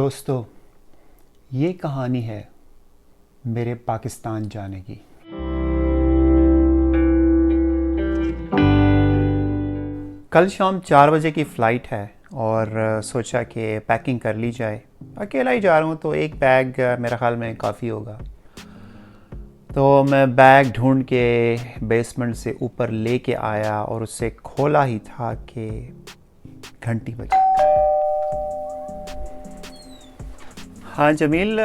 दोस्तों, ये कहानी है मेरे पाकिस्तान जाने की। कल शाम 4 बजे की फ़्लाइट है और सोचा कि पैकिंग कर ली जाए। अकेला ही जा रहा हूँ तो एक बैग मेरे ख़्याल में काफ़ी होगा। तो मैं बैग ढूंढ के बेसमेंट से ऊपर लेके आया और उसे खोला ही था कि घंटी बजी। हाँ जमील,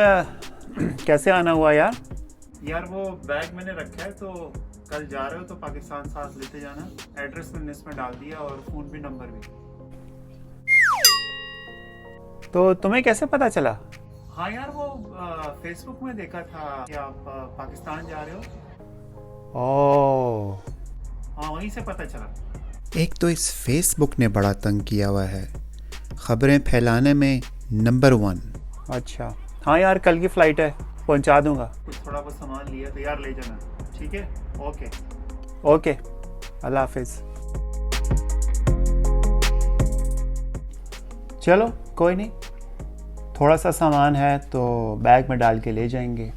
कैसे आना हुआ यार? यार वो बैग मैंने रखा है, तो कल जा रहे हो तो पाकिस्तान साथ लेते जाना। एड्रेस मैंने इसमें डाल दिया और फ़ोन भी, नंबर भी। तो तुम्हें कैसे पता चला? हाँ यार, वो फेसबुक में देखा था कि आप पाकिस्तान जा रहे हो। ओह, हाँ, वहीं से पता चला। एक तो इस फेसबुक ने बड़ा तंग किया हुआ है, खबरें फैलाने में नंबर 1। अच्छा हाँ यार, कल की फ़्लाइट है, पहुंचा दूंगा। कुछ थोड़ा बहुत सामान लिया तो यार ले जाना, ठीक है? ओके। ओके, अल्लाह हाफिज़। चलो कोई नहीं, थोड़ा सा सामान है तो बैग में डाल के ले जाएंगे।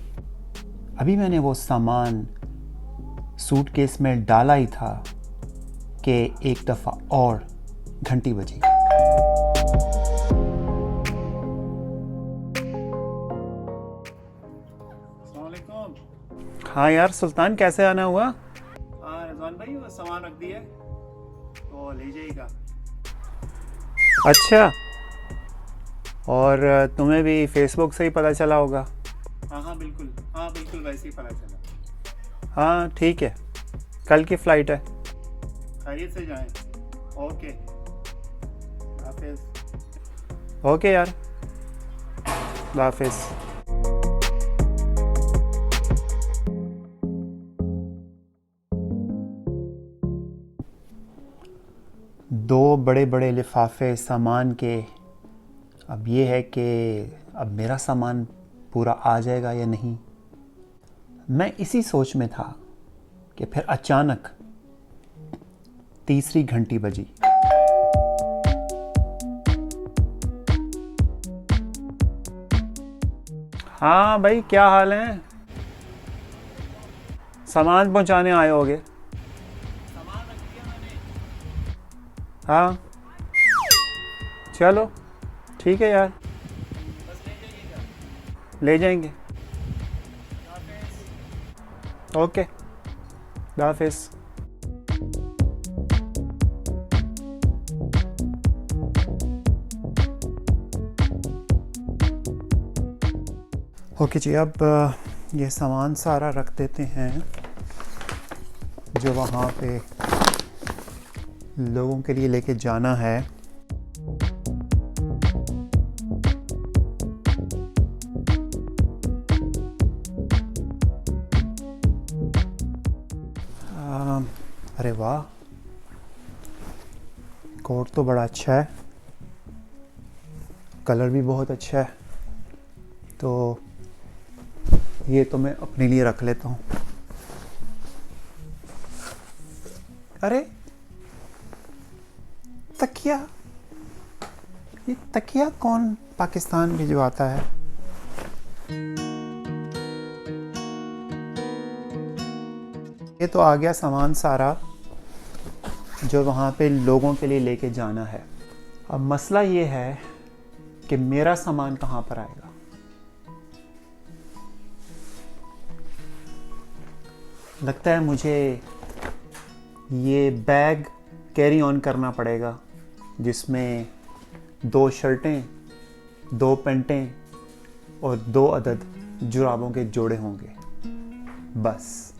अभी मैंने वो सामान सूटकेस में डाला ही था कि एक दफ़ा और घंटी बजी। अस्सलामुअलैकुम। हाँ यार सुल्तान, कैसे आना हुआ? हाँ रजवान भाई, वो सामान रख दिया है तो ले जाइएगा। अच्छा, और तुम्हें भी फेसबुक से ही पता चला होगा? हाँ बिल्कुल, हाँ बिल्कुल वैसे ही पता चला। हाँ ठीक है, कल की फ़्लाइट है। खैरियत से जाएं। ओके, हाफिज़। ओके यार, अल्लाह हाफिज़। दो बड़े बड़े लिफाफे सामान के। अब ये है कि अब मेरा सामान पूरा आ जाएगा या नहीं। मैं इसी सोच में था कि फिर अचानक तीसरी घंटी बजी। हाँ भाई, क्या हाल है? सामान पहुंचाने आए होगे? सामान रख दिया मैंने। हाँ चलो ठीक है यार, बस ले जाइएगा। ले जाएंगे। हाफिज़। ओके, अल्लाह हाफिज़। ओके जी, अब ये सामान सारा रख देते हैं जो वहाँ पे लोगों के लिए लेके जाना है। अरे वाह, कोट तो बड़ा अच्छा है, कलर भी बहुत अच्छा है। तो ये तो मैं अपने लिए रख लेता हूँ। अरे तकिया, ये तकिया कौन पाकिस्तान भिजवाता है? ये तो आ गया सामान सारा जो वहाँ पे लोगों के लिए लेके जाना है। अब मसला ये है कि मेरा सामान कहाँ पर आएगा। लगता है मुझे ये बैग कैरी ऑन करना पड़ेगा, जिसमें 2 शर्टें, 2 पैंटें और 2 अदद जुराबों के जोड़े होंगे, बस।